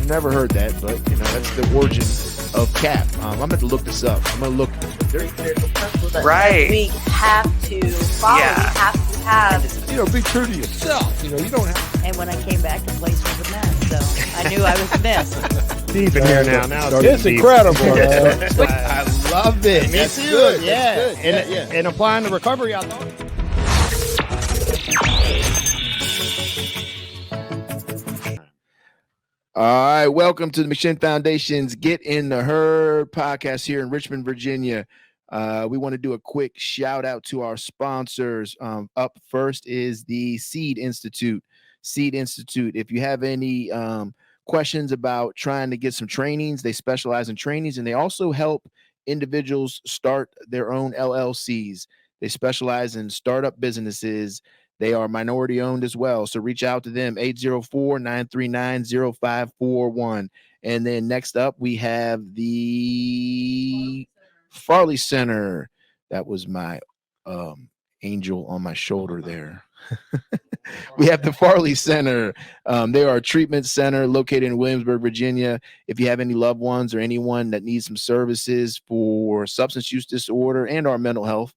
I've never heard that, but you know that's the origin of cap. I'm going to look this up. I'm going to look. Right. We have to follow. Yeah. We have to have. You know, be true to yourself. You know, you don't have. And when I came back, the place was a mess. So I knew I was missed. Deep in here now. It's incredible. I love it. Me That's too. good. Yeah. That's good. And applying the recovery, I thought. All right, welcome to the McShin Foundation's Get in the Herd podcast here in Richmond, Virginia. We want to do a quick shout out to our sponsors. Up first is the Seed Institute. Seed Institute. If you have any questions about trying to get some trainings, they specialize in trainings, and they also help individuals start their own LLCs. They specialize in startup businesses. They are minority owned as well. So reach out to them, 804-939-0541. And then next up, we have the Farley Center. That was my angel on my shoulder there. We have the Farley Center. They are a treatment center located in Williamsburg, Virginia. If you have any loved ones or anyone that needs some services for substance use disorder and or mental health,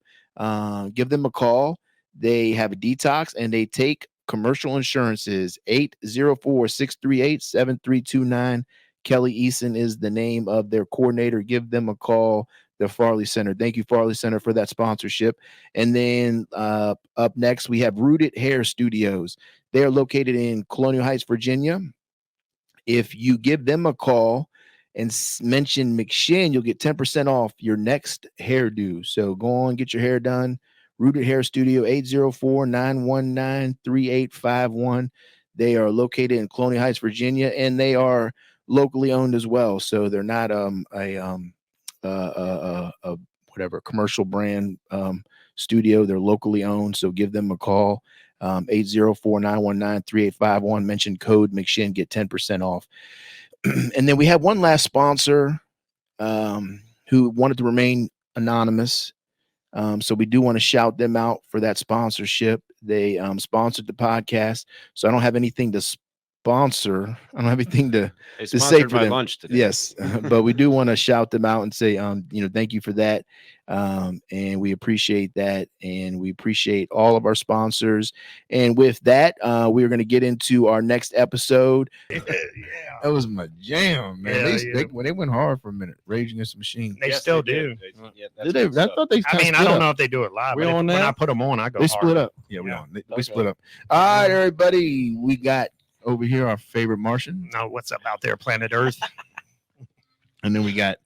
give them a call. They have a detox and they take commercial insurances. 804-638-7329. Kelly Eason is the name of their coordinator. Give them a call, the Farley Center. Thank you, Farley Center, for that sponsorship. And then up next, we have Rooted Hair Studios. They are located in Colonial Heights, Virginia. If you give them a call and mention McShin, you'll get 10% off your next hairdo. So go on, get your hair done. Rooted Hair Studio, 804-919-3851. They are located in Colonial Heights, Virginia, and they are locally owned as well. So they're not a whatever commercial brand studio. They're locally owned. So give them a call, 804-919-3851. Mention code McShin, get 10% off. And then we have one last sponsor who wanted to remain anonymous. So we do want to shout them out for that sponsorship. They sponsored the podcast. So I don't have anything to sponsor. I don't have anything to say for them. Lunch today. Yes, but we do want to shout them out and say, thank you for that. And we appreciate that. And we appreciate all of our sponsors. And with that, we're going to get into our next episode. Yeah. That was my jam, man. Yeah, They went hard for a minute. Rage Against the Machine. They still do. Did they? I thought they. I mean, I don't know if they do it live. We But on when now? I put them on, I go They hard. split up. Yeah, we Yeah. on. We split up. All right, everybody. We got over here our favorite Martian, No, what's up out there, planet Earth? and then we got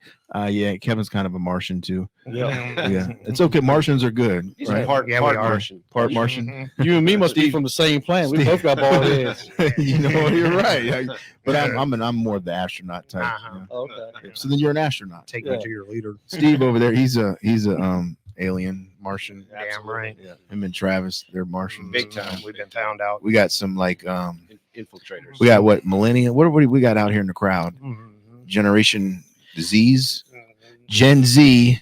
Kevin's kind of a Martian too. Yeah. Yeah, it's okay. Martians are good, He's right? a part Yeah, we are. Martian. Part Martian. Mhm. You and me must be from the same planet. We both got bald heads. You know, you're right. But I'm more of the astronaut type. Uh-huh. Yeah. Okay. So then you're an astronaut. Take Yeah. me to your leader. Steve over there, he's a alien Martian. Damn right. Yeah, him and Travis, they're Martians. Big time. We've been found out. We got some like Infiltrators. we got what millennium? What we got out here in the crowd? Mhm. Generation disease, Gen Z.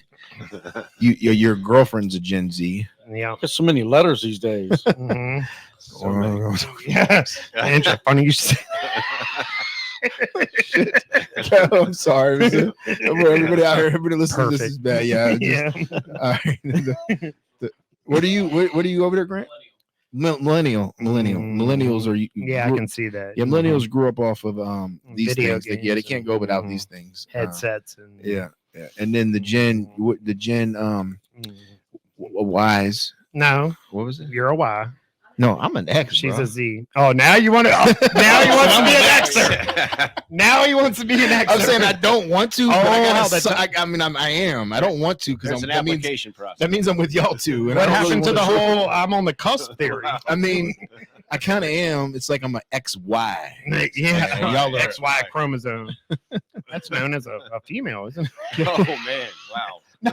Your girlfriend's a Gen Z. Yeah. There's so many letters these days. Mhm. Or- Yes. Interesting. Funny you say. I'm sorry. Everybody out here, everybody listening to this is bad. Yeah. Yeah. All right. What are you over there, Grant? Millennials are. Yeah, I can see that. Yeah, millennials grew up off of these Video things. They games can't go without and- these things. Headsets and Yeah. And then the Gen Y's. No, What was it? you're a Y. No, I'm an X. She's bro. a Z. Oh, now you want to? Now he wants to be an Xer. Now he wants to be an Xer. I'm saying I don't want to. But I, Oh, gotta, that's- I am. I don't want to because There's an that means application process. that means I'm with y'all too. And What I don't happened really to the wanna- whole I'm on the cusp theory? I mean, I kind of am. It's like I'm an XY. Yeah, y'all are- XY chromosome. That's known as a female, isn't Oh man! Wow. it?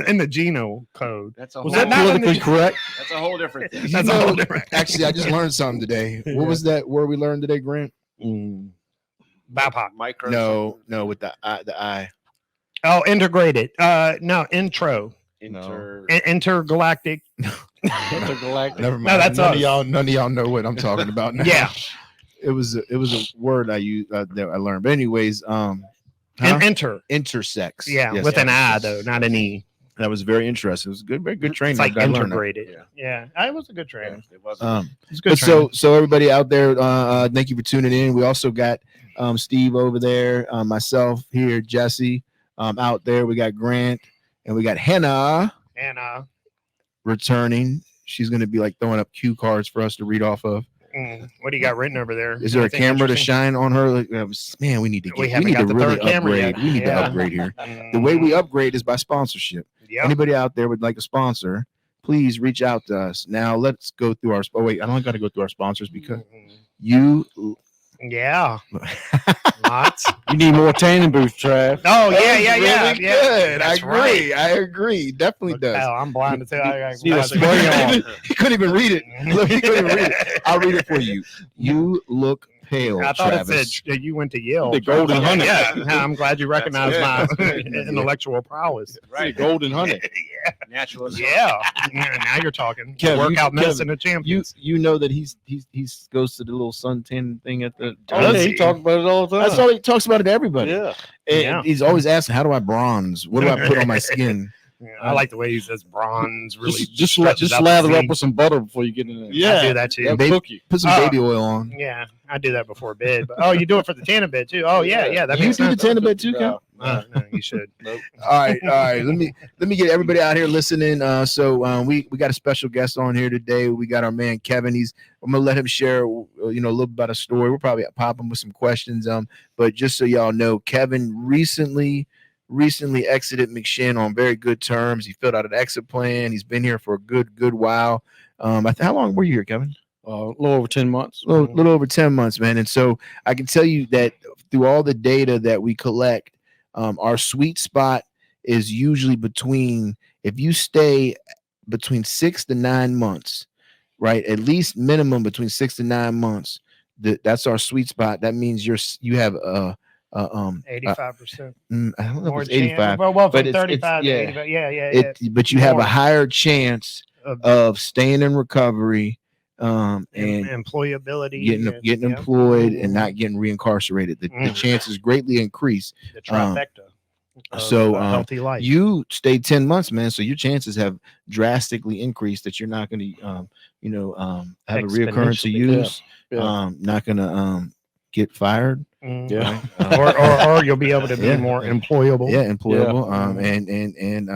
In the genome code. That's a Was whole. that not in politically the- correct? That's a whole different thing. That's a whole different. Actually, I just learned something today. What was that word we learned today, Grant? BIPOC. Micro. No, with the I. Oh, integrated. No, intro. Intergalactic. Intergalactic. Never mind. No, that's none us. of y'all know what I'm talking about now. Yeah. it was a word I used that I learned. But anyways, intersex. Yeah, Yes, with an I intersex. though, not an E. That was very interesting. It was good, very good training. It's like I learned that. integrated. Yeah, it was a good training. It was. It's good. But so everybody out there, thank you for tuning in. We also got Steve over there, myself here, Jesse out there. We got Grant and we got Hannah and returning. She's going to be like throwing up cue cards for us to read off of. What do you got written over there? Is there a camera to shine on her? Like, man, we need to really upgrade. We need to upgrade here. The way we upgrade is by sponsorship. Yep. Anybody out there would like a sponsor, please reach out to us. Now let's go through our. Oh wait, I don't got to go through our sponsors because you. Yeah. Lots. You need more tanning booth, Trav. Oh yeah. Really good. That's I agree. Definitely Look, does. Hell, I'm blind to tell. He couldn't even read it. Look, he couldn't even read it. I'll read it for you. You look pale, I thought Travis. it said you went to Yale. The Golden Honey. Yeah, I'm glad you recognize my intellectual prowess. Right. Golden Honey. Yeah. Natural. Yeah. Now you're talking. Kevin, Workout medicine of You champions. know that he goes to the little suntan thing at the. Oh, yeah, he talks about it all the time. That's all he talks about it to everybody. Yeah. And he's always asking, "How do I bronze? What do I put on my skin?" Yeah, I like the way he says bronze. Really, Just lather up with some butter before you get in there. Yeah, I do that too. That'll cook you. Put some baby oil on. Yeah, I do that before bed. But, you do it for the tanning bed too. Oh yeah. That You makes do the sense. tanning bed too, Cal? No, you should. Nope. All right. Let me get everybody out here listening. We got a special guest on here today. We got our man Kevin. I'm gonna let him share, a little bit about a story. We'll probably pop him with some questions. But just so y'all know, Kevin recently exited McShin on very good terms. He filled out an exit plan. He's been here for a good while. How long were you here, Kevin? A little over 10 months. Little over 10 months, man. And so I can tell you that through all the data that we collect, our sweet spot is usually if you stay between 6 to 9 months, right? At least minimum between 6 to 9 months. That's our sweet spot. That means you have 85%. I don't know More if it's 85. Well, but from it's 35 to yeah. 85. Yeah. But you have More. a higher chance of staying in recovery and employability, getting employed and not getting reincarcerated. The chances greatly increase. The trifecta. Healthy life. You stay 10 months, man. So your chances have drastically increased that you're not going to, have a reoccurrence of use. Not going to get fired. Yeah. Or you'll be able to be more employable. Yeah, employable. And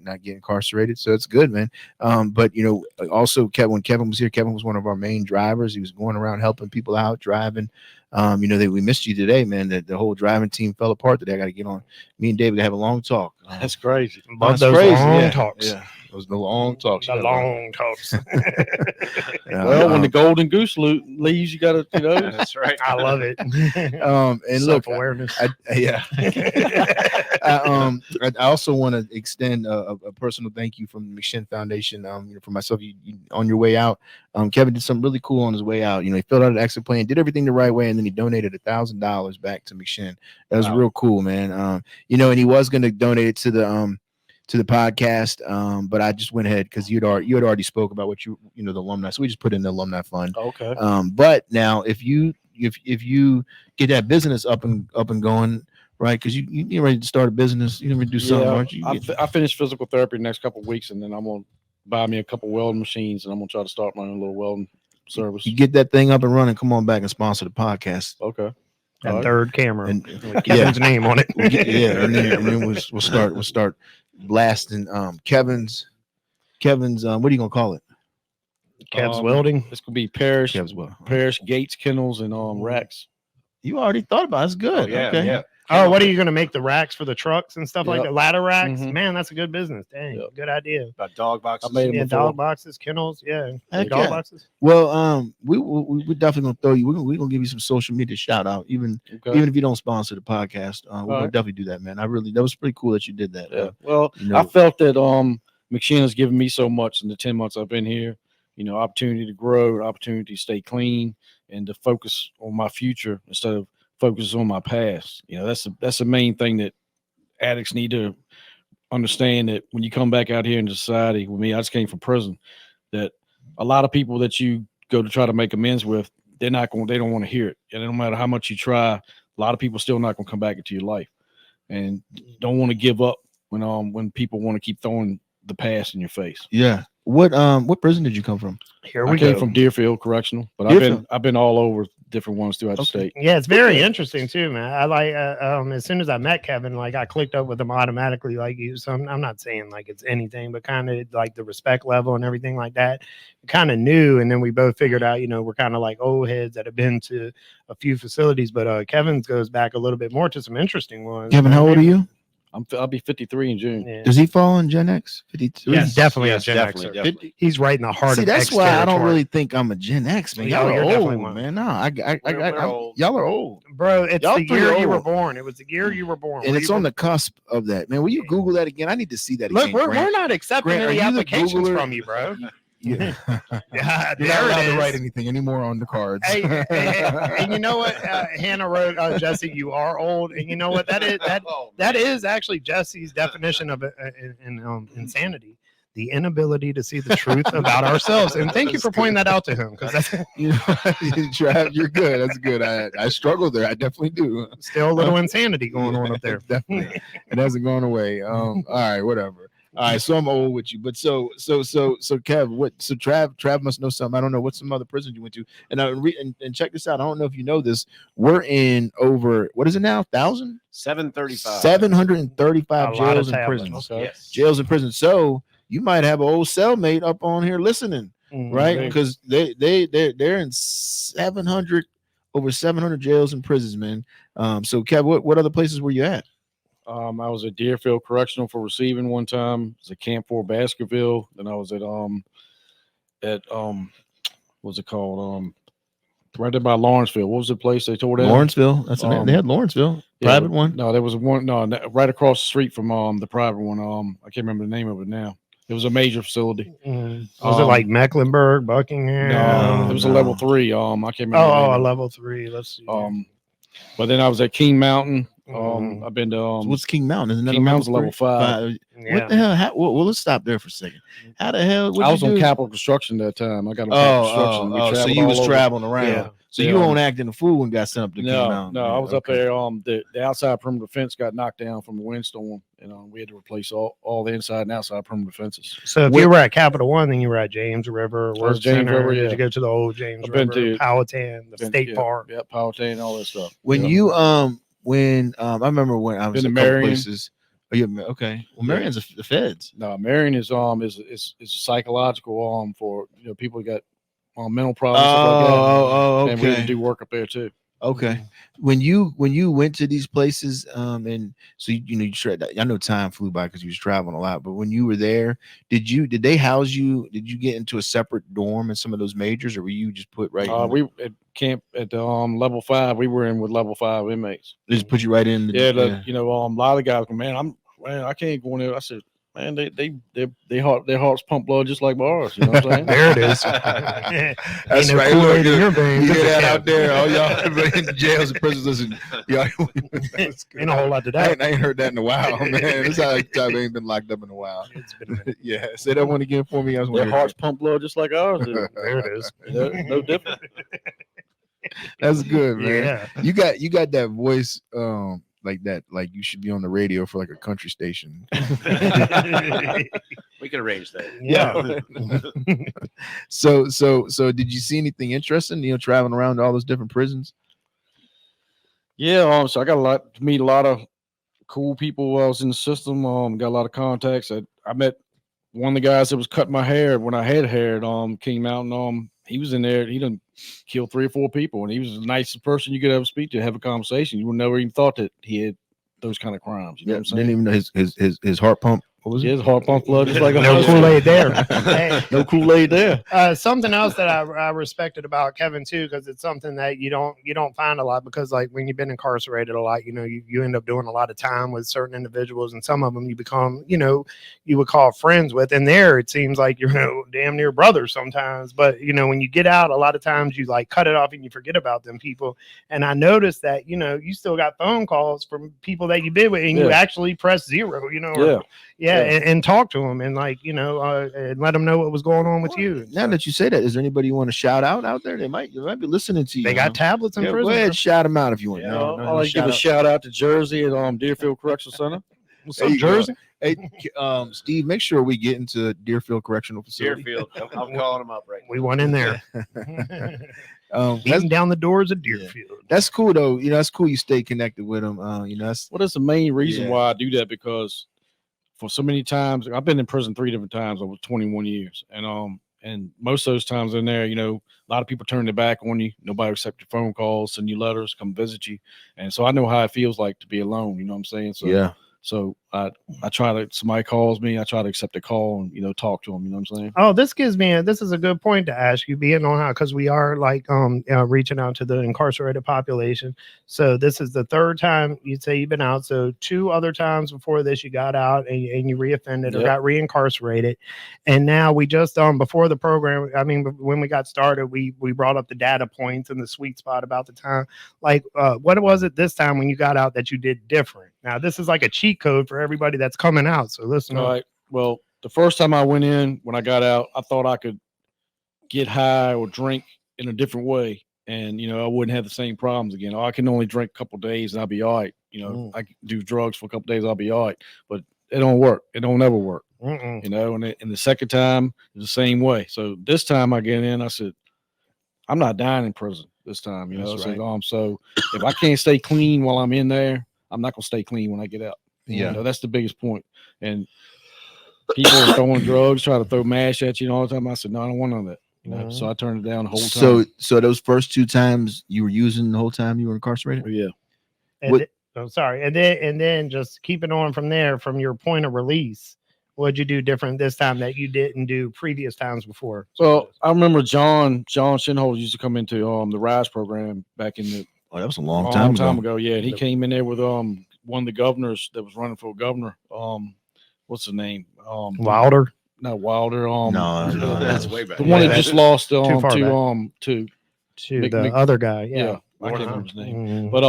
not get incarcerated. So it's good, man. But also when Kevin was here, Kevin was one of our main drivers. He was going around helping people out, driving. We missed you today, man. The whole driving team fell apart today. I got to get on. Me and David got to have a long talk. That's crazy. Love those long talks. Yeah. It was the long talks. The long talks. When the golden goose leaves, you got to, That's right. I love it. And look, self-awareness. I also want to extend a personal thank you from the McShin Foundation. For myself, you on your way out, Kevin did something really cool on his way out. He filled out an exit plan, did everything the right way, and then he donated $1,000 back to McShin. That was real cool, man. And he was going to donate it to the podcast, but I just went ahead because you had already spoke about what the alumni, so we just put in the alumni fund. Okay. But now if you get that business up and going, right? Because you're ready to start a business, you're ready to do something, aren't you? I finished physical therapy the next couple of weeks, and then I'm gonna buy me a couple welding machines, and I'm gonna try to start my own little welding service. You get that thing up and running, come on back and sponsor the podcast. Okay. That third camera And with Kevin's name on it. and then we'll start blasting Kevin's what are you gonna call it? Kev's welding. It's gonna be Parish Gates Kennels and racks. You already thought about it. It's good. Okay. Oh, what are you going to make the racks for the trucks and stuff like that? Ladder racks? Mhm. Man, that's a good business. Dang, good idea. About dog boxes. I made them before. Dog boxes, kennels, Heck dog yeah. boxes. Well, we definitely gonna throw you. We're gonna give you some social media shout out, even if you don't sponsor the podcast. We're gonna definitely do that, man. That was pretty cool that you did that. Yeah. Well, I felt that McShin has given me so much in the 10 months I've been here. Opportunity to grow, opportunity to stay clean, and to focus on my future instead of focus on my past. That's the main thing that addicts need to understand, that when you come back out here into society, with me, I just came from prison, that a lot of people that you go to try to make amends with, they don't want to hear it. And no matter how much you try, a lot of people still not going to come back into your life, and don't want to give up when people want to keep throwing the past in your face. Yeah. What prison did you come from? Here I we came go. from Deerfield Correctional, but I've been all over different ones throughout the state. Yeah, it's very interesting too, man. I like as soon as I met Kevin, like I clicked up with him automatically, like you. So I'm not saying like it's anything, but kind of like the respect level and everything like that. Kind of knew, and then we both figured out, we're kind of like old heads that have been to a few facilities, but Kevin's goes back a little bit more to some interesting ones. Kevin, how old are you? I'll be 53 in June. Yeah. Does he fall in Gen X? 52? Yes, definitely Yes, a Gen definitely, Xer. definitely. He's right in the heart See, of that's X why I don't territory. really think I'm a Gen X, man. Yeah, Y'all you're are definitely old, one. man. No, We're old. y'all are old. Bro, it's Y'all the three year are you were old. born. It was the year you were born. And Were it's you on born- the cusp of that, man. Will you Google that again? I need to see that Look, again. we're Grant. not accepting Grant, are any you the applications Googler? from you, bro. Yeah. Yeah, You're not there allowed it to write is. anything anymore on the cards. Hey, and you know what? Hannah wrote, Jesse, you are old. And you know what? That is actually Jesse's definition of insanity. The inability to see the truth about ourselves. And thank you for pointing that out to him, because that's Trav, you're good. That's good. I struggle there. I definitely do. still a little insanity going on up there. Definitely. It hasn't gone away. All right, whatever. All right, so I'm old with you, but so Kev, Trav must know something. I don't know what some other prisons you went to, and and check this out. I don't know if you know this. We're in over what is it now? 735. 735 A lot of jails and tablets. prisons. Okay. Yes. Jails and prisons. So you might have an old cellmate up on here listening, right? Mhm. Because they're in 700 over 700 jails and prisons, man. So Kev, what other places were you at? I was at Deerfield Correctional for receiving one time. I was at Camp 4 Baskerville. Then I was at what's it called? Right there by Lawrenceville. What was the place they tore down? Lawrenceville. That's the name. They had Lawrenceville. Private one. No, there was one. No, right across the street from the private one. I can't remember the name of it now. It was a major facility. Was it like Mecklenburg, Buckingham? No, it was a level 3. I can't remember. the name Oh, a of it. level 3. Let's see. But then I was at King Mountain. Mhm. I've been to So what's King Mountain? Isn't that King a Mountain's level level 5? 5. What the hell? Well, let's stop there for a second. How the hell? I was on Capital Construction that time. I got on Capital Construction. We So traveled you was all over. traveling around. Yeah. So Yeah. you won't act in the fool and got sent up to King Mountain. No, Yeah, I was up okay. there. The outside perimeter fence got knocked down from a windstorm, and we had to replace all the inside and outside perimeter fences. So if you were at Capital One, then you were at James River. was James River, Did yeah. you go to the old James I've been River, to- Powhatan, the state park? Yeah, Powhatan, all that stuff. When Yeah. you I remember when I was Been in to a couple Marion. places. Oh, yeah, okay. Well, Yeah. Marion's the feds. No, Marion is psychological for people who got mental problems, stuff like that. And we had to Okay. do work up there too. Okay. When you went to these places, and so you I know time flew by because you was traveling a lot, but when you were there, did they house you? Did you get into a separate dorm in some of those majors, or were you just put right? We at camp at level 5. We were in with level 5 inmates. They just put you right in. A lot of guys go, man, I can't go in there. I said, man, their hearts pump blood just like ours. You know what I'm saying? There it is. That's Ain't no right. Kool-Aid Look, in your veins. You hear It's a that Kev. out there? Oh, y'all in the jails and prisons. Listen, y'all, Ain't a whole lot to I that. ain't heard that in a while, man. This how I ain't been locked up in a while. It's been a minute. Yeah, say that one again for me. I was Their wondering. hearts pump blood just like ours do. There it is. No different. That's good, man. Yeah. You got that voice, like that, like you should be on the radio for like a country station. We can arrange that. Yeah. So did you see anything interesting? Traveling around to all those different prisons. Yeah, so I got to meet a lot of cool people while I was in the system. Got a lot of contacts. I met one of the guys that was cutting my hair when I had hair at King Mountain. He was in there. He done killed 3 or 4 people, and he was the nicest person you could ever speak to, have a conversation. You would never even thought that he had those kind of crimes. You know what I'm saying? Didn't even know his heart pump. What was it? His heart pump blood just like a No Kool-Aid there. Hey, No Kool-Aid there. something else that I respected about Kevin too, because it's something that you don't find a lot, because like when you've been incarcerated a lot, you end up doing a lot of time with certain individuals, and some of them you become, you would call friends with, and there it seems like you're damn near brothers sometimes. But when you get out, a lot of times you like cut it off and you forget about them people. And I noticed that you still got phone calls from people that you've been with, and you Yeah. actually press 0. Yeah. Yeah, and talk to them and like and let them know what was going on with you. Now that you say that, is there anybody you want to shout out there? They might be listening to you. They got tablets in Go prison. ahead, shout them out if you want. Yeah, I'll like give a shout out to Jersey and Deerfield Correctional Center. What's up, Jersey? Hey, Steve, make sure we get into Deerfield Correctional Facility. Deerfield. I'm calling them up right now. We went in there. Beating down the doors of Deerfield. That's cool though. That's cool. You stay connected with them. That's the main reason why I do that, because for so many times I've been in prison 3 different times over 21 years, and most of those times in there, a lot of people turn their back on you. Nobody accept your phone calls, send you letters, come visit you, and so I know how it feels like to be alone. You know what I'm saying? So yeah. So I try to, somebody calls me, I try to accept a call and, talk to them, you know what I'm saying? Oh, this is a good point to ask you, being on how, because we are like reaching out to the incarcerated population. So this is the 3rd time you'd say you've been out. So 2 other times before this, you got out and you reoffended or got reincarcerated. And now we just, before the program, I mean, when we got started, we brought up the data points and the sweet spot about the time. Like, what was it this time when you got out that you did different? Now, this is like a cheat code for everybody that's coming out. So listen. All right. Well, the first time I went in, when I got out, I thought I could get high or drink in a different way. And, I wouldn't have the same problems again. I can only drink a couple of days and I'll be all right. I can do drugs for a couple of days, I'll be all right. But it don't work. It don't ever work. And the second time is the same way. So this time I get in, I said, I'm not dying in prison this time. That's right. So if I can't stay clean while I'm in there, I'm not going to stay clean when I get out. Yeah. That's the biggest point. And people are throwing drugs, trying to throw mash at you all the time. I said, no, I don't want none of that. So I turned it down the whole time. So those first 2 times you were using the whole time you were incarcerated? Yeah. And then just keeping on from there, from your point of release, what'd you do different this time that you didn't do previous times before? Well, I remember John Shinholz used to come into the RISE program back in the that was a long time ago. Yeah, and he came in there with one of the governors that was running for governor. What's his name? Wilder. Not Wilder. No, that's way back. The one that just lost to the other guy. Yeah. I can't remember his name. But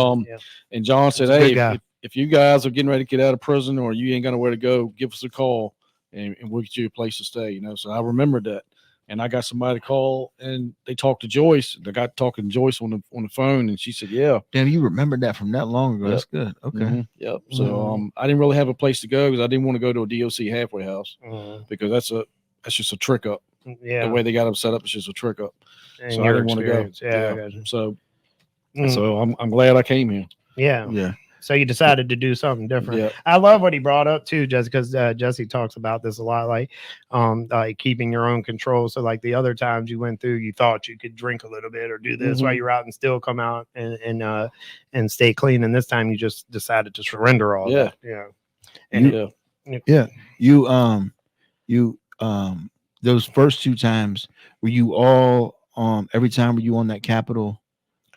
and John said, hey, if you guys are getting ready to get out of prison or you ain't got nowhere to go, give us a call and we'll get you a place to stay. So I remembered that. And I got somebody to call and they talked to Joyce. They got talking to Joyce on the phone and she said, yeah. Damn, you remembered that from that long ago. Yep. That's good. Okay. Yep. So I didn't really have a place to go because I didn't want to go to a DOC halfway house because that's just a trick up. Yeah. The way they got them set up is just a trick up. And so I didn't want to go. Yeah. I got you. So I'm glad I came here. Yeah. Yeah. So you decided to do something different. Yeah. I love what he brought up too, just because Jesse talks about this a lot, like keeping your own control. So like the other times you went through, you thought you could drink a little bit or do this while you're out and still come out and stay clean. And this time you just decided to surrender all that. Yeah. And you those first 2 times, were you all every time were you on that Capitol?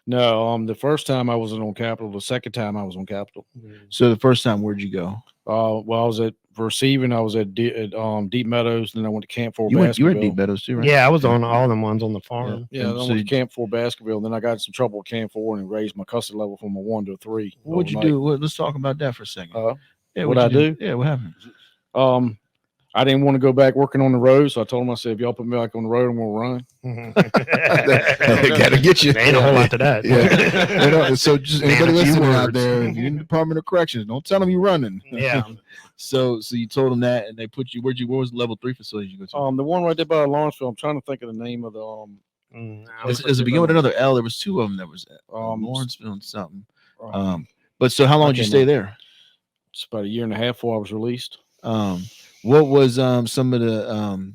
No, the first time I wasn't on Capitol. The second time I was on Capitol. So the first time, where'd you go? Well, I was at receiving. I was at Deep Meadows. Then I went to Camp 4 you Baskerville. were at Deep Meadows too, right? Yeah, I was on all them ones on the farm. Yeah, then I went to Camp 4 Baskerville. Then I got in some trouble with Camp 4 and raised my custody level from a 1 to a 3. What'd you do? Let's talk about that for a second. What I do? Yeah, what happened? I didn't want to go back working on the road, so I told him, I said, if y'all put me back on the road, I'm going to run. They got to get you. There ain't a whole lot to that. Yeah. So just anybody listening out there, if you're in the Department of Corrections, don't tell them you're running. Yeah. So you told them that, and they put you. What was the level 3 facility you go to? The one right there by Lawrenceville. I'm trying to think of the name of the Does it begin with another L? There was 2 of them. That was Lawrenceville and something. But so how long did you stay there? It's about 1.5 years before I was released. What was some of the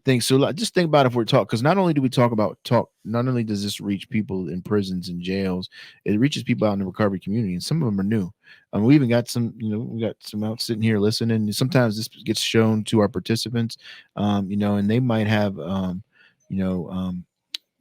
things? So just think about if we're talking, because not only do we not only does this reach people in prisons and jails, it reaches people out in the recovery community, and some of them are new. We even got some, we got some out sitting here listening. Sometimes this gets shown to our participants, and they might have,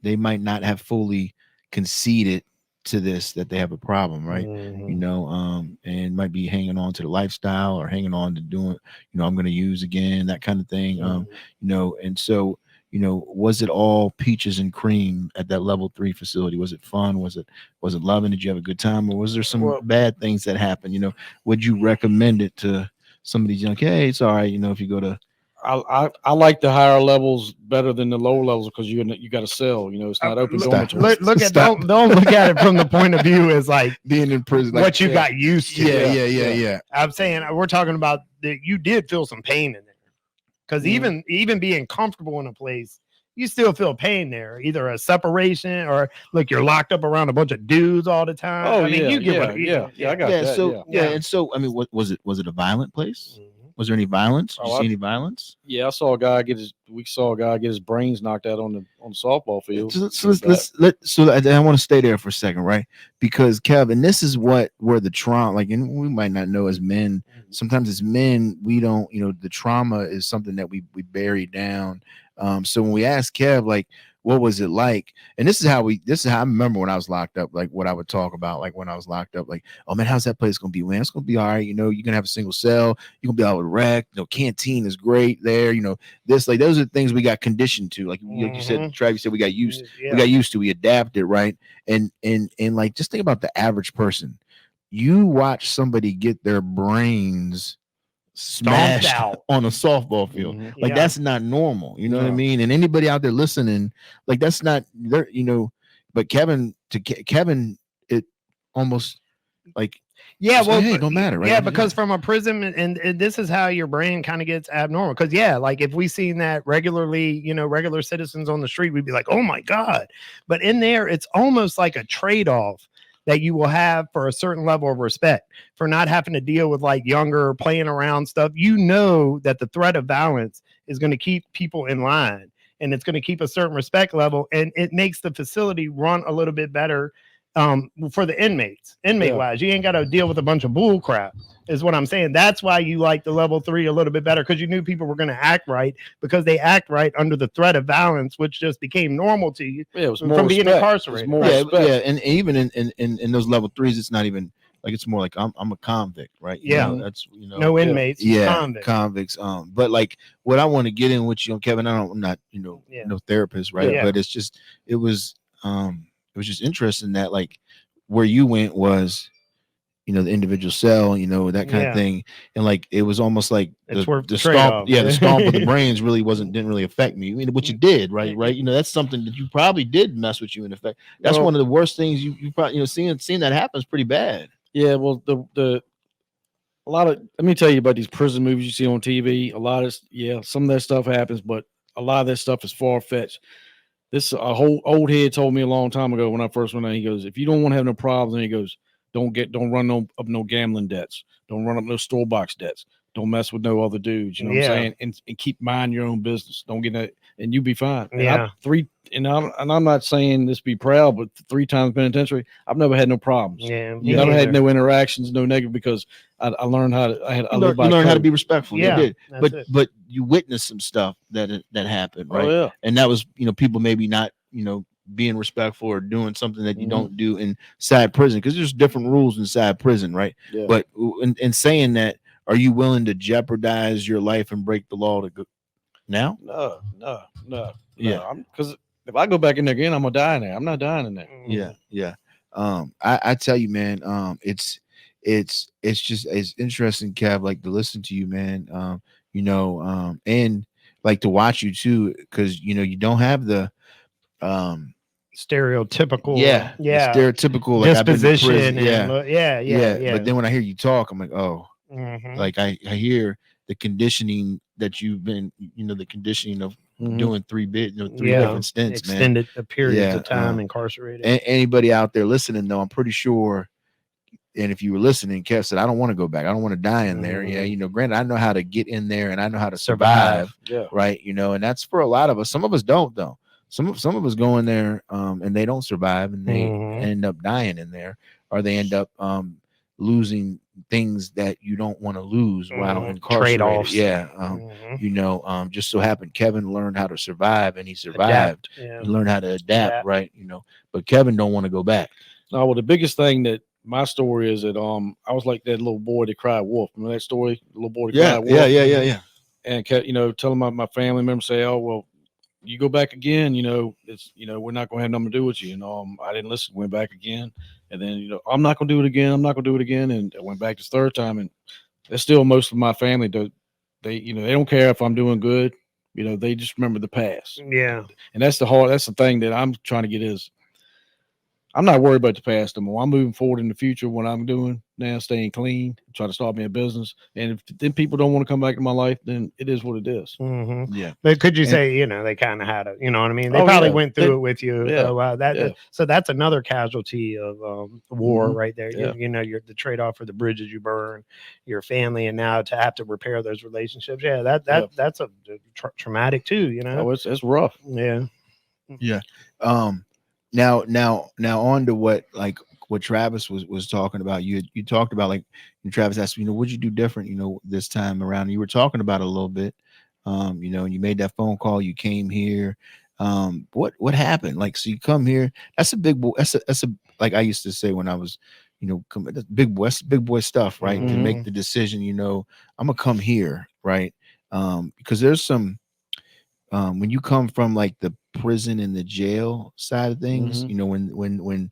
they might not have fully conceded to this, that they have a problem, right? And might be hanging on to the lifestyle or hanging on to doing, I'm going to use again, that kind of thing. And so, was it all peaches and cream at that level 3 facility? Was it fun? Was it loving? Did you have a good time, or was there some bad things that happened? Would you recommend it to somebody's like, hey, it's all right, if you go to I like the higher levels better than the lower levels because you got to sell. It's not open dormitory. Look at Stop. don't look at it from the point of view as like being in prison, like, what you got used to. Yeah. I'm saying we're talking about that you did feel some pain in there because even being comfortable in a place, you still feel pain there. Either a separation or look, you're locked up around a bunch of dudes all the time. Oh, I mean, you get what I got that. So and so I mean, what was it? Was it a violent place? Was there any violence? Did you see any violence? Yeah, I saw a guy we saw a guy get his brains knocked out on the softball field. So I want to stay there for a second, right? Because Kevin, this is where the trauma, like, and we might not know as men. Sometimes as men, we don't, the trauma is something that we bury down. So when we ask Kev, like, what was it like? And this is how I remember when I was locked up, like what I would talk about, like when I was locked up, like, oh man, how's that place gonna be? Man, it's gonna be all right. You're gonna have a single cell. You're gonna be able to wreck. Canteen is great there. This, like, those are the things we got conditioned to. Like you said, Travis said, we got used to, we adapted, right? And like, just think about the average person. You watch somebody get their brains smashed out on a softball field. Like, that's not normal. You know what I mean? And anybody out there listening, like, that's not there, but Kevin, it almost like, well, hey, it don't matter, right? Yeah, because from a prison, and this is how your brain kind of gets abnormal. Because like if we seen that regularly, regular citizens on the street, we'd be like, oh my God. But in there, it's almost like a trade-off that you will have for a certain level of respect for not having to deal with like younger playing around stuff. That the threat of violence is going to keep people in line and it's going to keep a certain respect level. And it makes the facility run a little bit better for the inmate wise. You ain't got to deal with a bunch of bull crap is what I'm saying. That's why you like the level 3 a little bit better, because you knew people were going to act right because they act right under the threat of violence, which just became normal to you it was more from respect. being incarcerated. And even in those level 3s, it's not even like, it's more like I'm a convict, right? That's no inmates, convicts. But like what I want to get in with you, Kevin, I'm not no therapist, right? But it's just it was just interesting that, like, where you went was the individual cell, that kind of thing. And like, it was almost like the stomp, the stomp of the brains didn't really affect me. I mean, what you did, right? That's something that you probably did mess with you in effect. That's one of the worst things you probably, seeing that happens pretty bad. Yeah. Well, a lot of, let me tell you about these prison movies you see on TV. A lot of, some of that stuff happens, but a lot of that stuff is far-fetched. This, a whole old head told me a long time ago when I first went out, he goes, if you don't want to have no problems, and he goes, don't run up no gambling debts. Don't run up no store box debts. Don't mess with no other dudes. You know what I'm saying? And keep mind your own business. Don't get that, and you be fine. And I'm not saying this be proud, but 3 times penitentiary, I've never had no problems. Never had no interactions, no negative, because I learned how to. You learned how to be respectful. Yeah, you did. But you witnessed some stuff that happened, right? Oh, yeah. And that was people maybe not being respectful or doing something that you don't do inside prison, because there's different rules inside prison, right? Yeah. But in saying that, are you willing to jeopardize your life and break the law to go now? No. Yeah, because if I go back in there again, I'm gonna die in there. I'm not dying in there. Yeah. I tell you, man, it's interesting, Kev, like, to listen to you, man. And like to watch you too, because you don't have the stereotypical stereotypical disposition. Like, but then when I hear you talk, I'm like, oh, like I hear the conditioning that you've been, the conditioning of doing 3 different stints, extended periods of time incarcerated. Anybody out there listening, though, I'm pretty sure. And if you were listening, Kev said, I don't want to go back. I don't want to die in there. Granted, I know how to get in there and I know how to survive. Right. And that's for a lot of us. Some of us don't, though. Some of us go in there and they don't survive, and they end up dying in there, or they end up losing things that you don't want to lose while incarcerated. Trade-offs. Just so happened Kevin learned how to survive, and he survived. He learned how to adapt, right? But Kevin don't want to go back. No, well, the biggest thing that my story is that I was like that little boy that cried wolf. Remember that story? The little boy that cried wolf. Yeah. And telling my family members, say, oh, well, you go back again, it's we're not gonna have nothing to do with you. I didn't listen, went back again, and then I'm not gonna do it again. I'm not gonna do it again. And I went back this 3rd time, and it's still most of my family. They don't care if I'm doing good. They just remember the past. Yeah. And that's the thing that I'm trying to get is I'm not worried about the past anymore. I'm moving forward in the future. What I'm doing now, staying clean, trying to start me a business. And if then people don't want to come back to my life, then it is what it is. Mm-hmm. Yeah. But could you say, they kind of had you know what I mean? They Oh, probably yeah. went through it with you. Yeah. So that's another casualty of war right there. Yeah. You're the trade-off for the bridges you burn, your family, and now to have to repair those relationships. Yeah, that's a traumatic too, Oh, it's rough. Yeah. Yeah. Now on to what Travis was talking about. You talked about, like, Travis asked, what'd you do different, this time around? You were talking about it a little bit, and you made that phone call, you came here. What happened? Like, so you come here, that's a big boy. That's a like I used to say when I was, that's big boy stuff, right? To make the decision, I'm gonna come here, right? Because there's some, when you come from like the prison and the jail side of things, when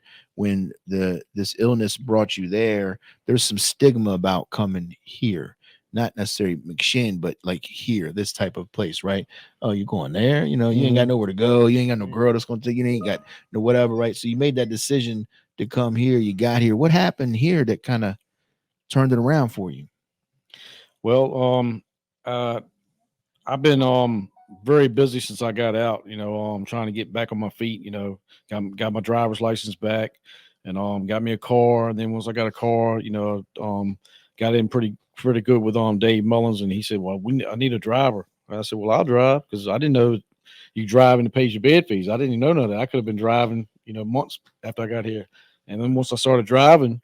this illness brought you there, there's some stigma about coming here, not necessarily McShin, but like here, this type of place, right? Oh, you're going there, you ain't got nowhere to go, you ain't got no girl that's gonna take you, ain't got no whatever, right? So you made that decision to come here, you got here. What happened here that kind of turned it around for you? Well, I've been very busy since I got out. Trying to get back on my feet. Got my driver's license back, and got me a car. And then once I got a car, got in pretty good with Dave Mullins, and he said, "Well, I need a driver." I said, "Well, I'll drive," because I didn't know you drive and pay your bed fees. I didn't even know none of that. I could have been driving, months after I got here. And then once I started driving,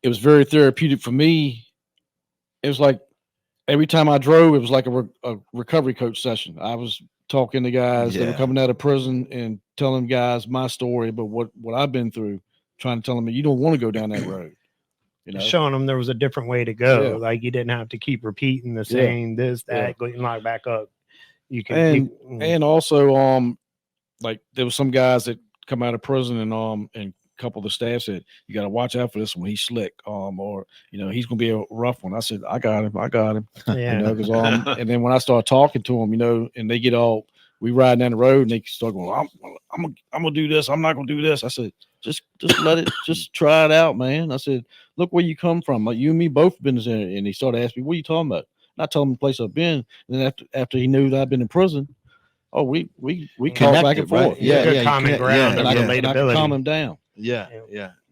it was very therapeutic for me. It was like every time I drove, it was like a recovery coach session. I was talking to guys that were coming out of prison and telling guys my story about what I've been through, trying to tell them, you don't want to go down that road. Showing them there was a different way to go. Yeah. Like you didn't have to keep repeating the same this, that, going lock back up. You can and also like there was some guys that come out of prison and a couple of the staff said, you got to watch out for this one. He's slick, or he's gonna be a rough one. I said, I got him. Yeah. Because and then when I start talking to them, and they get all, we ride down the road and they start going, I'm gonna do this. I'm not gonna do this. I said, just let it, just try it out, man. I said, look where you come from. Like you and me both been there. And he started asking me, what are you talking about? And I told him the place I've been. And then after he knew that I'd been in prison, we talked back and forth. Right? Yeah, common ground and I can calm him down. Yeah.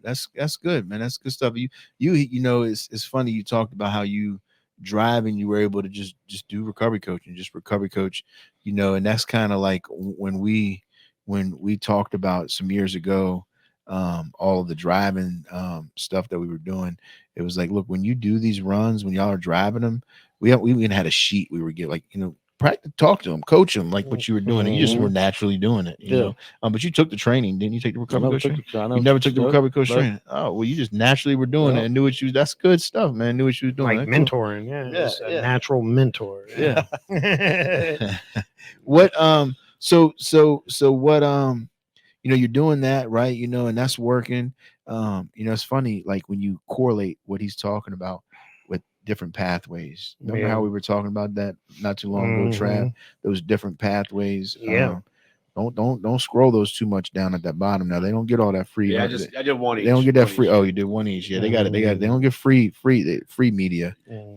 That's good, man. That's good stuff. It's funny you talked about how you drive and you were able to just do recovery coaching, and that's kind of like when we talked about some years ago, all of the driving stuff that we were doing. It was like, look, when you do these runs, when y'all are driving them, we even had a sheet we would get, like, practice, talk to them, coach them, like what you were doing, and you just were naturally doing it, you know. But you took the training, didn't you? Take the recovery coach training? You never took the recovery coach training. Oh, well, you just naturally were doing it and knew what you. That's good stuff, man. Knew what you was doing. Like mentoring, a natural mentor. Yeah. What so what you're doing that, right? And that's working. It's funny, like when you correlate what he's talking about with different pathways. Remember how we were talking about that not too long ago, Trav? Those different pathways. Don't scroll those too much down at that bottom. Now they don't get all that free. Yeah, I did one each. They don't get that free. Oh, you did one each. Yeah, they got it. They don't get free media.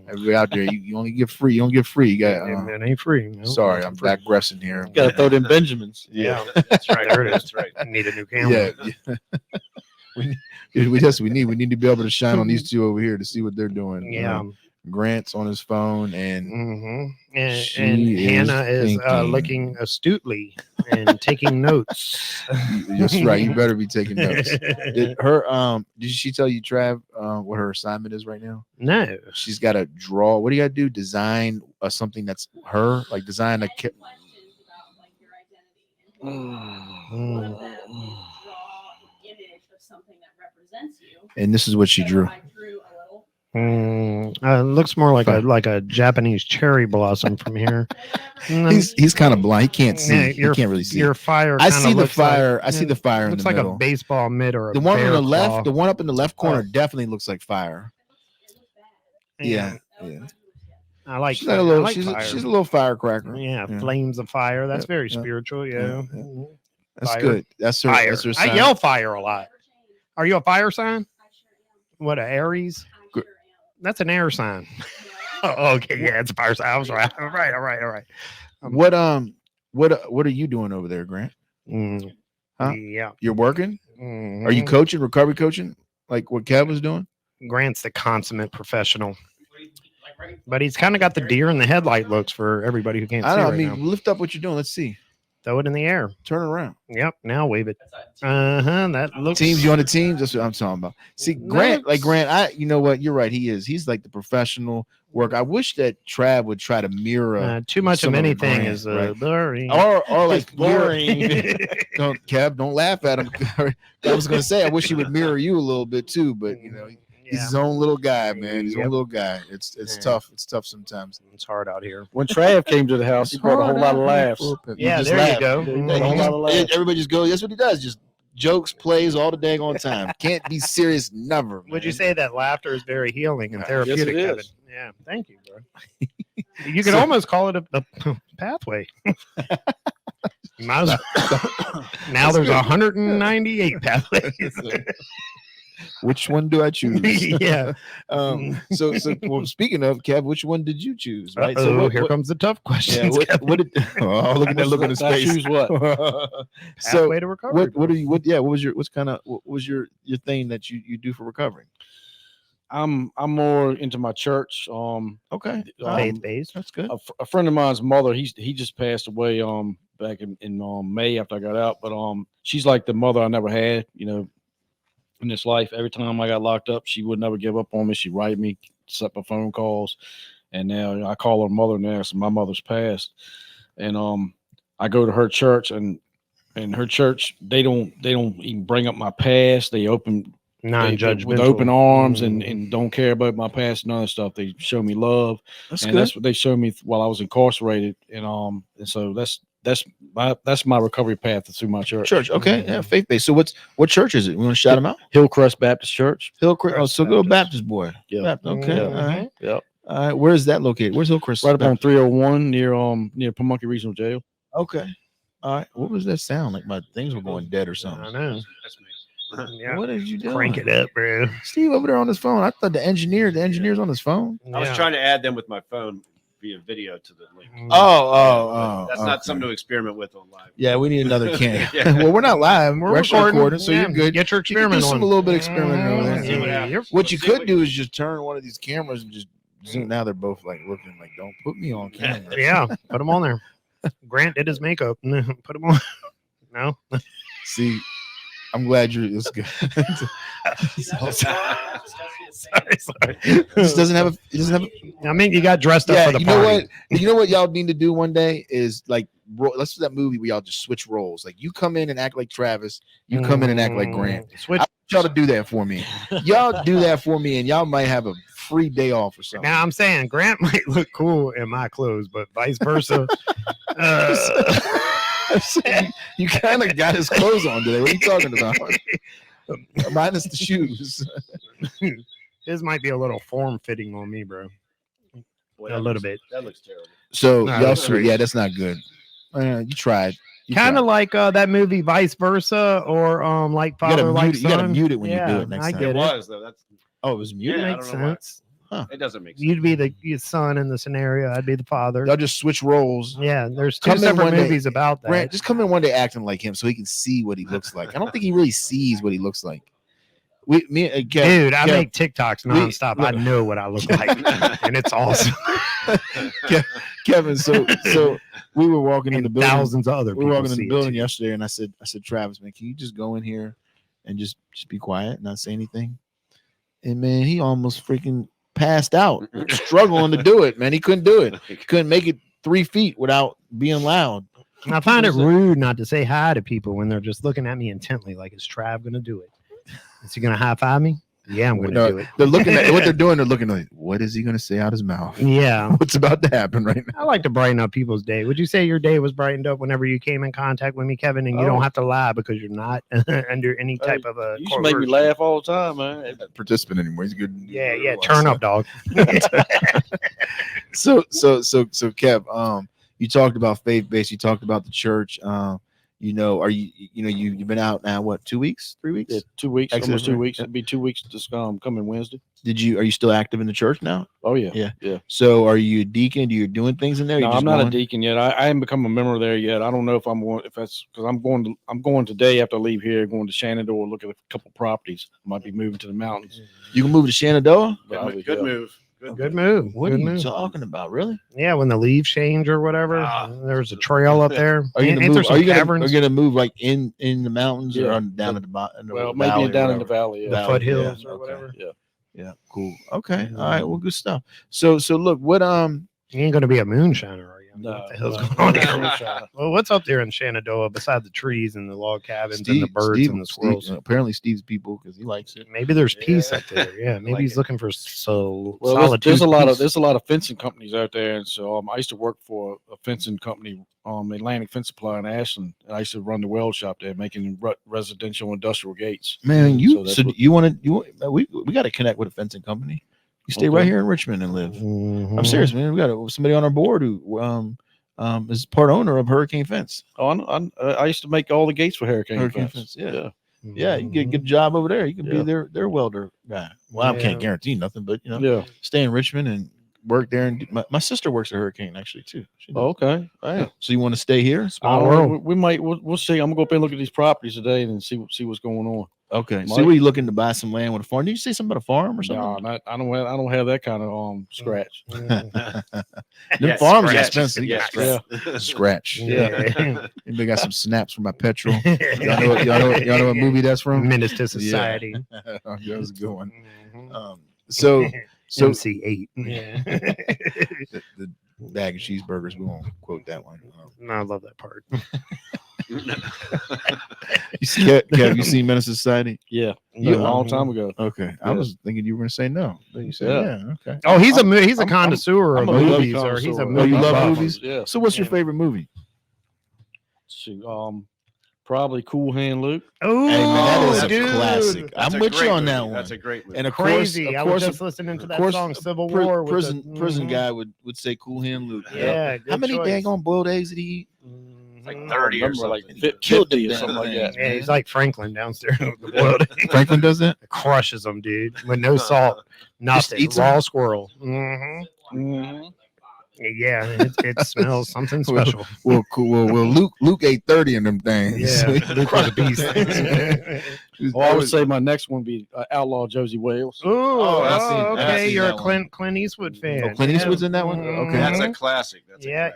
Everybody out there, you only get free. You don't get free. You got it ain't free. No. Sorry, I'm digressing here. You gotta throw them Benjamins. Yeah, that's right. There it is. That's right. I need a new camera. Yeah. We need to be able to shine on these two over here to see what they're doing. Yeah. Grant's on his phone, and and Hannah is looking astutely and taking notes. That's right. You better be taking notes. Did she tell you, Trav, what her assignment is right now? No. She's got to draw. What do you got to do? Design something that's her, like design a kit. And this is what she drew. Looks more like a Japanese cherry blossom from here. He's kind of blind. He can't see. He can't really see. Your fire. I see the fire. I see the fire. Looks in the like middle. A baseball mitt or the one on the left. The one up in the left corner definitely looks like fire. Yeah. I like. She's like a little. I like she's fire. she's a little firecracker. Yeah, flames of fire. That's very yeah, spiritual. Yeah. That's Fire. good. That's her. Fire. That's her I sign. yell fire a lot. Are you a fire sign? What, a Aries? That's an air sign. Oh, okay, yeah, it's a fire sign. I was right. All right. What are you doing over there, Grant? Huh? Yeah. You're working? Mhm. Are you coaching, recovery coaching, like what Kev was doing? Grant's the consummate professional, but he's kind of got the deer in the headlight looks for everybody who can't I see don't. right I mean, now. lift up what you're doing. Let's see. Throw it in the air. Turn around. Yep. Now wave it. That looks. Teams, you on the teams? That's what I'm talking about. See, Grant, you know what? You're right. He is. He's like the professional work. I wish that Trav would try to mirror. Too much of some anything Grant, is right? boring. or like boring. Don't Kev, don't laugh at him. I was gonna say I wish he would mirror you a little bit too, but you know, he's his own little guy, man. He's his own little guy. It's tough. It's tough sometimes. It's hard out here. When Trav came to the house, he brought a whole lot of laughs. Yeah, just there laugh. you go. Yeah, he brought a whole lot of laughs. Everybody just goes. That's what he does. Just jokes, plays all the dang on time. Can't be serious, never. Would you man. say that laughter is very healing and therapeutic, Yes, it Kevin? is. Yeah, thank you, bro. You could almost call it a pathway. Might as well. Now there's 198 pathways. Which one do I choose? Yeah. So well, speaking of Kev, which one did you choose? Right. So here comes the tough question. Yeah, what did? Oh, look at that look in his I face. choose what? So Pathway to recovery. what are you? What was your thing that you do for recovering? I'm more into my church. Okay, Faith based. that's good. A friend of mine's mother, he just passed away back in May after I got out. But she's like the mother I never had, you know, in this life. Every time I got locked up, she would never give up on me. She'd write me, set my phone calls, and now I call her mother now. So my mother's passed, and I go to her church, and her church they don't even bring up my past. They Non-judgmental. with open arms and don't care about my past and other stuff. They show me love. That's And good. that's what they showed me while I was incarcerated. And so that's my recovery path through my church. Church, okay, yeah, faith based. So what church is it? We want to shout them out. Hillcrest Baptist Church. Hillcrest. Oh, so go Baptist boy. Yeah. Baptist, okay. Yeah. All right. Yep. All right. Where is that located? Where's Hillcrest? Right up on 301 near Pamunkey Regional Jail. Okay. All right. What was that sound like? My things were going dead or I something. know. That's me. Yeah. What did you do? Crank it up, bro. Steve over there on his phone. I thought the engineer's on his phone. I was trying to add them with my phone via video to the link. Oh. That's not something to experiment with on live. Yeah, we need another can. Yeah. Well, we're not live. We're actually recording, so Yeah, you're good. Get your You can experiment do on. a little bit of experimenting over there. See what happens. What you could do is just turn one of these cameras and just zoom. Now they're both like looking like, don't put me on camera. Yeah, put them on there. Grant did his makeup. Put him on. No. See, I'm glad you're. It's good. Sorry. It doesn't have a. I mean, you got dressed up Yeah, for the you know party. what? You know what y'all need to do one day is like let's do that movie where y'all just switch roles. Like you come in and act like Travis, you come in and act like Grant. Switch. I want y'all to do that for me. Y'all do that for me, and y'all might have a free day off or something. Now I'm saying Grant might look cool in my clothes, but vice versa. I'm saying, you kind of got his clothes on today. What are you talking about? Minus the shoes. His might be a little form fitting on me, bro. Boy, A that little looks- bit. That looks terrible. So Nah, y'all that's sweet. great. Yeah, that's not good. You tried. Kind of like that movie Vice Versa, or like You gotta Father Like mute it. You gotta Son. mute it when you Yeah, do it next I time. get It it. was though. That's Oh, it was muted. Yeah, I Makes don't know why. sense. it doesn't make sense. You'd be the son in the scenario. I'd be the father. Y'all just switch roles. Yeah, there's Come two in separate one day. movies about that. Grant, just come in one day acting like him so he can see what he looks like. I don't think he really sees what he looks like. Me and Kev, Dude, I Kev- make TikToks nonstop. I know what I look like, and it's awesome. Kevin. So we were walking in the And building. thousands of other We people were walking in see the it, building too. yesterday, and I said, Travis, man, can you just go in here and just be quiet, not say anything? And man, he almost freaking passed out, struggling to do it. Man, he couldn't do it. He couldn't make it 3 feet without being loud. And I find it rude not to say hi to people when they're just looking at me intently, like, is Trav gonna do it? Is he gonna high five me? Yeah, I'm gonna No, do it. They're looking at what they're doing. They're looking like, what is he going to say out his mouth? Yeah. What's about to happen right now? I like to brighten up people's day. Would you say your day was brightened up whenever you came in contact with me, Kevin? And you don't have to lie because you're not under any type of a. You used to make me laugh all the time, man. He's not a participant anymore. He's good. Yeah. Turn up, dog. So, Kev, you talked about faith-based. You talked about the church. You've been out now, what, 2 weeks, 3 weeks? Yeah, 2 weeks, Exodus, almost 2 right? weeks. It'll be 2 weeks this coming Wednesday. Are you still active in the church now? Oh yeah. So are you a deacon? Are you doing things in there? No, I'm not a deacon yet. I haven't become a member there yet. I don't know if that's because I'm going today after I leave here, going to Shenandoah, look at a couple properties. I might be moving to the mountains. You can move to Shenandoah? Probably, Good yeah. move. Good move. What Good are you move. talking about? Really? Yeah, when the leaves change or whatever, there's a trail up there. Are you Ain't gonna there move? some Are you caverns? gonna move like in the mountains Yeah. or down at the bottom? Well, maybe down in the valley. the Yeah. foothills yeah, or okay. whatever. Yeah, cool. Okay, all right. Well, good stuff. So look, what You ain't gonna be a moonshiner, are you? No, What the hell's no. going on here? Well, what's up there in Shenandoah besides the trees and the log cabins and the birds and the squirrels? Apparently, Steve's people because he likes it. Maybe there's peace Yeah. up there. Yeah, maybe like he's it. looking for Well, solitude. there's a lot peace. of fencing companies out there, and so I used to work for a fencing company, Atlantic Fence Supply in Ashland. And I used to run the weld shop there, making residential industrial gates. Man, we got to connect with a fencing company. You stay right Okay. here in Richmond and live. Mhm. I'm serious, man. We got somebody on our board who is part owner of Hurricane Fence. Oh, I used to make all the gates for Hurricane Hurricane Fence. Fence, yeah. You get a job over there. You can be their welder guy. Well, I Yeah. can't guarantee nothing, but Yeah. stay in Richmond and work there. And my sister works at Hurricane actually too. She does. Oh, okay. Hey. So you want to stay here? Small world. We'll see. I'm gonna go up and look at these properties today and see what's going on. Okay. So Mike? were you looking to buy some land with a farm? Did you say something about a farm or No, something? I don't have that kind of scratch. Them Yeah, farms are scratch. expensive. You Yeah, got scratch. Scratch. Yeah. Anybody got some snaps for my petrol? Y'all know what movie that's from? Menace to Society. That was a good one. Mhm. So MC8. Yeah. the bag of cheeseburgers. We won't quote that one. No, I love that part. You see, Kev, you seen Menace to Society? Yeah, You- a long time ago. Okay, I Yeah. was thinking you were gonna say no, but you said Yeah. yeah. Okay. Oh, he's a I'm- connoisseur I'm of a movie movies, or he's a connoisseur. movie you love buff. movies? Yeah. So, what's your Yeah. favorite movie? Shoot, probably Cool Hand Luke. Oh, Hey, man, that is a dude. classic. That's I'm a with you great on movie. that one. That's a great movie. And of Crazy. course, I was just listening to that song Civil War. with prison the- prison Mhm. guy would say Cool Hand Luke. Yeah. How many choice. daggone boiled eggs did he eat? Like Mhm. 30 or Remember, like something. 50 Killed them or damn something like that. things, Yeah, man. he's like Franklin downstairs. with the boiled egg. Franklin does that. Crushes them, dude, with no salt, nothing. eats Raw 'em? squirrel. Yeah, it smells something special. Well, cool. Well, Luke ate 30 of them things. Yeah, Luke was a beast. Well, I would say my next one would be Outlaw Josie Wales. Ooh, I've seen- I've okay, seen you're a that one. Clint Eastwood fan. Oh, Clint Eastwood's in that one? Mhm. Okay. That's a classic. That's a Yeah.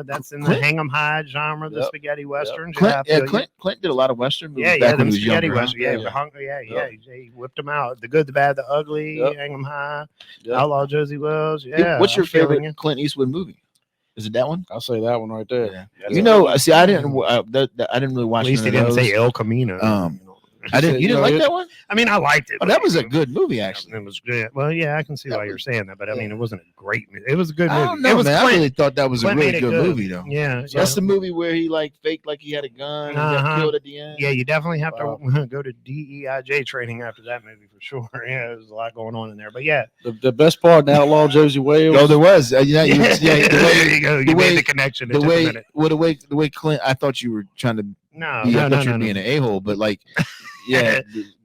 That's in the Clint- hang 'em high genre, the Yep. spaghetti westerns. Clint, I feel you. Clint did a lot of western movies Yeah, back when them he was spaghetti younger. western. Huh? Yeah, he whipped them out. The good, the bad, the ugly. Yep. Hang 'em high. Yep. Outlaw Josie Wells. Yeah. What's your I'm feeling favorite you. Clint Eastwood movie? Is it that one? I'll say that one right there. Yeah. That's You a know, good one. see, I didn't really watch. At least he none of didn't say those. El Camino. I didn't. You didn't like that one? I mean, I liked it. Oh, that was a good movie, actually. It was good. Well, yeah, I can see That why you're was- saying that, but I mean, it wasn't a great movie. It was a good movie. I don't know, it was man. I Clint. really thought that was a Clint really made it good good. movie, though. Yeah, So that's the movie where he like faked like he had a gun and he got Uh-huh. killed at the end. Yeah, you definitely have Wow. to go to DEIJ training after that movie for sure. Yeah, there's a lot going on in there, but yeah, The best part in Outlaw Josie Wales. Oh, there was. The there you go. You the way- made the connection. It way, took a the way, minute. well, the way Clint. I thought you were trying to. No, I no, thought you were being an a-hole, but like, yeah,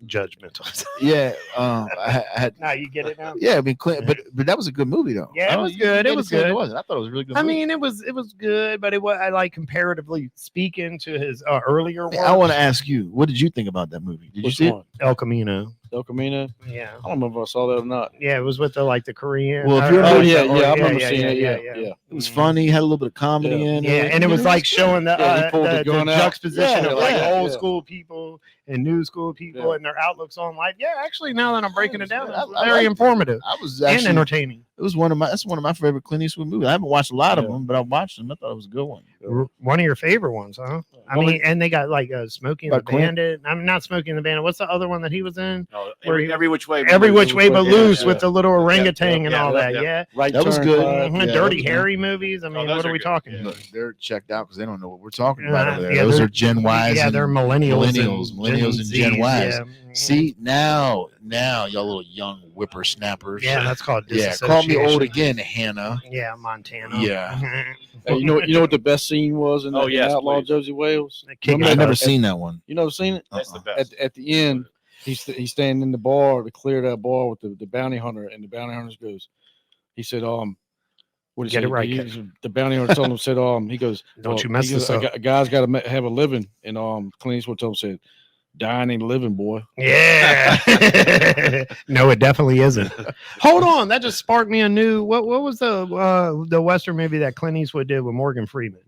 judgmental. yeah. I had. Now you get it now. Yeah, I mean, Clint, but that was a good movie, though. Yeah, it I don't- was you good. made It was sound like good. It wasn't. I thought it was a really good. I movie. mean, it was good, but it was I like comparatively speaking to his earlier work. I want to ask you, what did you think about that movie? Did Which you see one? El Camino. El Camino. Yeah, I don't remember if I saw that or not. yeah, it was with the Korean. Well, if you're- Oh Oh, yeah, or- I remember seeing it. Yeah. it? It was funny. Had a little bit of comedy Yeah. in Yeah, it. and it was like good. showing the, Yeah, he pulled the gun out. juxtaposition Yeah, of like yeah, old yeah. school people and new school people Yeah. and their outlooks on life. Yeah, actually, now that I'm breaking it down, I it's liked very it. informative I was and actually. entertaining. It was that's one of my favorite Clint Eastwood movies. I haven't watched a lot of Yeah. them, but I watched them. I thought it was a good one. One of your favorite ones, huh? I mean, and they got like Smokey and the About Clint? Bandit. I'm not Smokey and the Bandit. What's the other one that he was in? Oh, Where every which way. Every which way but Yeah, loose yeah. with the little orangutan and yeah, all that. yeah. Yeah. Right That was Turn good. Five. Mhm. Yeah, Dirty that was Harry movies. I mean, those what are are we good. talking? Yeah. Look, they're checked out because they don't know what we're talking about over there. Yeah, Those they're- are Gen Ys. Yeah, and they're millennials, millennials and Gen Zs, Ys. Yeah. See, now y'all little young whippersnappers. Yeah, that's called Yeah, call me old disassociation. again, Hannah. Yeah, Montana. Yeah. Hey, you know what the best scene was in, Oh, in yes, Outlaw please. Josie Wales? Kicking I've never butt. seen that one. You never seen it? That's the Uh-uh. best. At the end, he's standing in the bar to clear that bar with the bounty hunter, and the bounty hunter goes, he said, what did he Get say? it right, The bounty hunter told him, said, he goes, Don't you mess he goes, this up. A guy's got to have a living, and Clint Eastwood told him, said, dying ain't living, boy. Yeah. No, it definitely isn't. Hold on, that just sparked me a new. What was the Western movie that Clint Eastwood did with Morgan Freeman?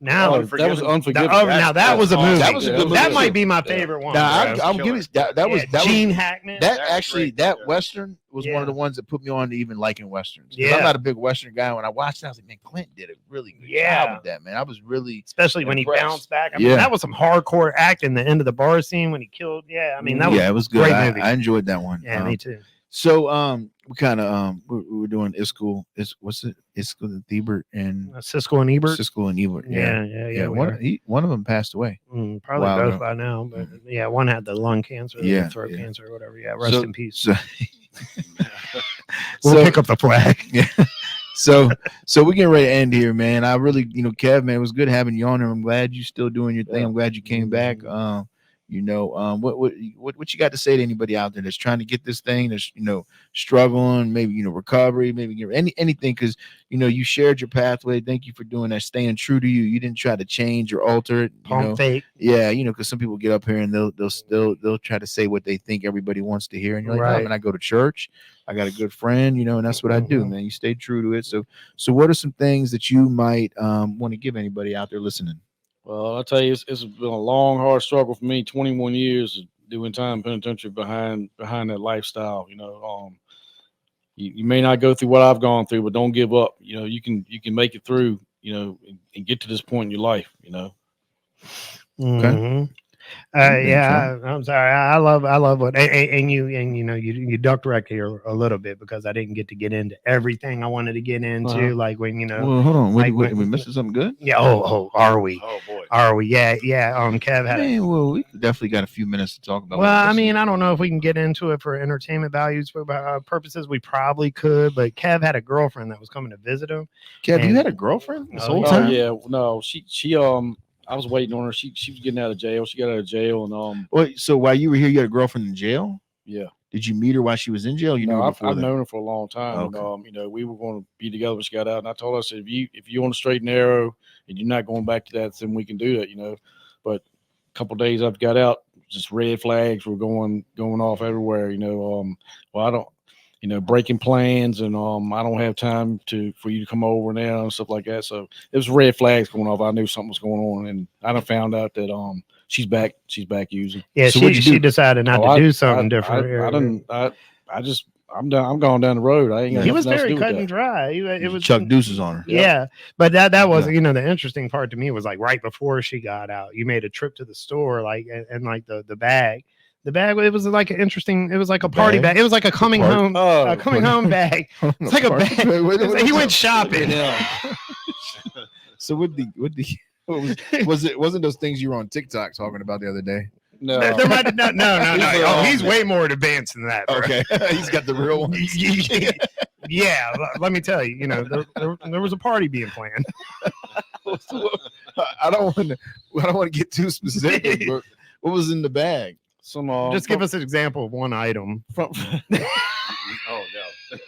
Now, Oh, that was Unforgiven. now that was a movie. That was a good movie. That might be my favorite one. Now, bro. I'll give you that was Gene Hackman. that That's actually great. that Yeah. Western was one Yeah. of the ones that put me on to even liking westerns. 'Cause Yeah. I'm not a big Western guy. When I watched it, I was like, man, Clint did a really good Yeah. job with that, man. I was really Especially when impressed. he bounced back. I mean, Yeah. that was some hardcore acting. The end of the bar scene when he killed. Yeah, I mean, that was it was good. great movie. I enjoyed that one. Yeah, me too. So we kind of we're doing Iskel. What's it? Iskel and Thiebert and Siskel and Ebert. Siskel and Ebert. Yeah. we One are. one of them passed away. Probably Wow, both no. by now, but yeah, one had the lung cancer, Yeah, the throat yeah. cancer, or whatever. Yeah, rest So- in peace. So, We'll so- pick up the flag. so we're getting ready to end here, man. I really, Kev, man, it was good having you on here. I'm glad you're still doing your thing. Yeah. I'm glad you came back. What you got to say to anybody out there that's trying to get this thing, that's struggling, maybe recovery, maybe anything, because you shared your pathway. Thank you for doing that, staying true to you. You didn't try to change or alter it. Pump fake. Yeah, because some people get up here and they'll try to say what they think everybody wants to hear, and you're like, Right. no, man, I go to church. I got a good friend, and that's what I do, Mhm. man. You stay true to it. So what are some things that you might want to give anybody out there listening? Well, I'll tell you, it's been a long, hard struggle for me. 21 years of doing time penitentiary behind that lifestyle. You may not go through what I've gone through, but don't give up. You can make it through. And get to this point in your life. Mhm. I'm sorry. I love what and you ducked right here a little bit because I didn't get into everything I wanted to get into. Uh-huh. Like when Well, hold on. like we when- missing something good? yeah. Are we? Oh boy. Are we? Yeah. Kev had. Man, well, we definitely got a few minutes to talk about. Well, what I this mean, is. I don't know if we can get into it for entertainment values purposes. We probably could, but Kev had a girlfriend that was coming to visit him. Kev, you and- had a girlfriend this Oh, whole yeah. time? yeah, no, she I was waiting on her. She was getting out of jail. She got out of jail, and Wait, so while you were here, you had a girlfriend in jail? yeah. Did you meet her while she was in jail? You knew No, her I've before that? known her for a long time. Okay. And, we were going to be together when she got out. And I told her, I said, if you on the straight and narrow and you're not going back to that, then we can do that, But a couple of days after I got out, just red flags were going off everywhere, well, I don't, breaking plans, and I don't have time for you to come over now and stuff like that. So it was red flags going off. I knew something was going on, and I done found out that she's back using. Yeah, So what'd you she do? decided not to do something different. I'm going down the road. I ain't got He was nothing else to very do with cut that. and dry. It was Chuck Deuces on her. Yeah, but that was the interesting part to me was like right before she got out, you made a trip to the store, like and like the bag. The bag, it was like an interesting. It was like a party bag. It was like a coming part? home, coming home bag. It's like a bag. It's like he went shopping. So wasn't those things you were on TikTok talking about the other day? No, There might no. Oh, he's wrong. way more advanced than that. Bro. Okay, he's got the real one. Yeah, let me tell you. There was a party being planned. I don't want to get too specific, but what was in the bag? some Just give us an example of one item. from Oh no.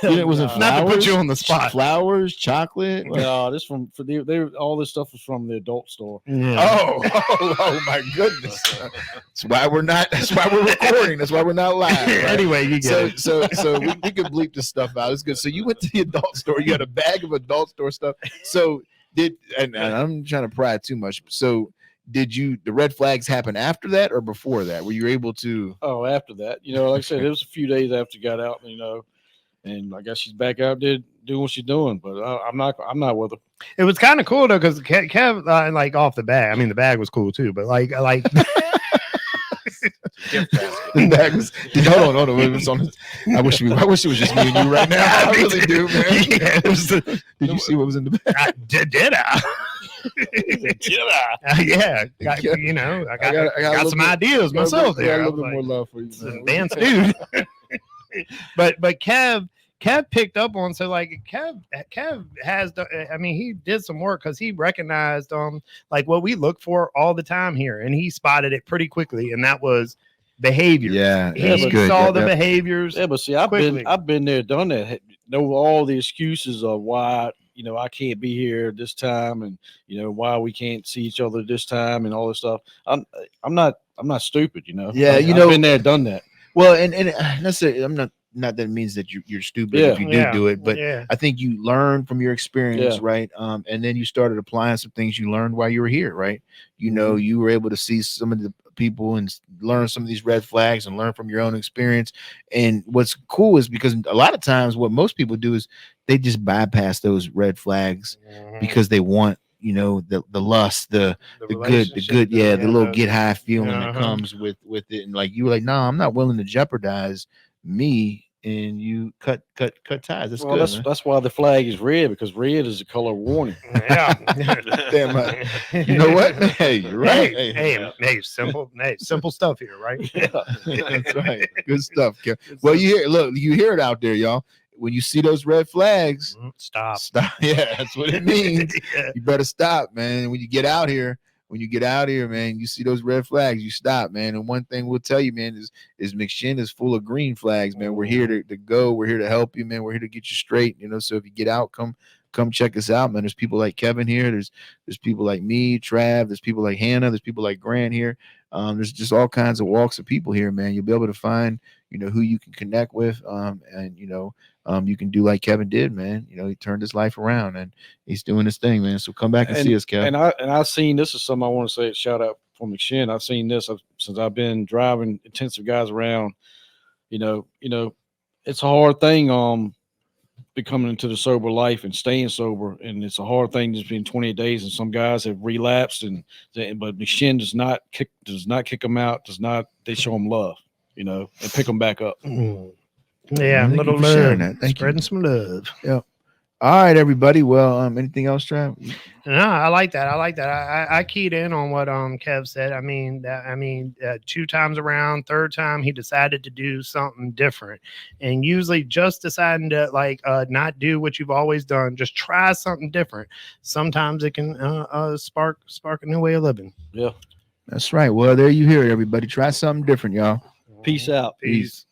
It wasn't flowers, Not to put you on the spot. Flowers, chocolate. no, this from for they all this stuff was from the adult store. Oh my goodness! That's why we're not. That's why we're recording. That's why we're not live. Right? Anyway, you get So it. we could bleep this stuff out. It's good. So you went to the adult store. You had a bag of adult store stuff. So and I'm trying to pry too much. So the red flags happen after that or before that? Were you able to? Oh, after that, like I said, it was a few days after I got out, and I guess she's back out there doing what she's doing, but I'm not with her. It was kind of cool though, because Kev, like off the bag. I mean, the bag was cool too, but like. Gift basket. The bag was, hold on. It was on. I wish it was just me and you right now. I really do, man. Yeah, Did you see what was in the bag? Did I? Yeah, I got some ideas myself I got there. a I little was bit more like, love for you. it's an Man. advanced dude. but Kev picked up on, so like Kev has he did some work because he recognized like what we look for all the time here, and he spotted it pretty quickly, and that was behaviors. Yeah, he good. saw Yep, the yep. behaviors. Yeah, but see, quickly. I've been there, done that. Know all the excuses of why I can't be here this time, and why we can't see each other this time, and all this stuff. I'm not stupid, Yeah, I've been there, done that. Well, and necessarily, I'm not that it means that you're stupid if you do it, but I think you learn from your experience, right? And then you started applying some things you learned while you were here, right? You were able to see some of the people and learn some of these red flags and learn from your own experience. And what's cool is because a lot of times what most people do is they just bypass those red flags because they want the lust, the good, the little get high feeling that comes with it. And like you were like, no, I'm not willing to jeopardize me, and you cut ties. That's good. That's why the flag is red, because red is the color of warning. Yeah. Damn right. You know what? Hey, you're right. Hey, simple stuff here, right? That's right. Good stuff, Kev. Well, you hear it out there, y'all. When you see those red flags, stop. Yeah, that's what it means. You better stop, man. When you get out here, man, you see those red flags, you stop, man. And one thing we'll tell you, man, is McShin is full of green flags, man. We're here to go. We're here to help you, man. We're here to get you straight, So if you get out, come check us out, man. There's people like Kevin here. There's people like me, Trav. There's people like Hannah. There's people like Grant here. There's just all kinds of walks of people here, man. You'll be able to find, who you can connect with, and you can do like Kevin did, man. He turned his life around and he's doing his thing, man. So come back and see us, Kevin. And I've seen, this is something I want to say, shout out for McShin. I've seen this since I've been driving intensive guys around. It's a hard thing becoming into the sober life and staying sober, and it's a hard thing. Just been 28 days, and some guys have relapsed, but McShin does not kick them out. They show them love, and pick them back up. Yeah, Thank little you for love, sharing that. spreading some love. Yeah. All right, everybody. Well, anything else, Trav? No, I like that. I keyed in on what Kev said. 2 times around, third time he decided to do something different, and usually just deciding to not do what you've always done, just try something different. Sometimes it can spark a new way of living. Yeah, that's right. Well, there you hear it, everybody. Try something different, y'all. Peace out. Peace.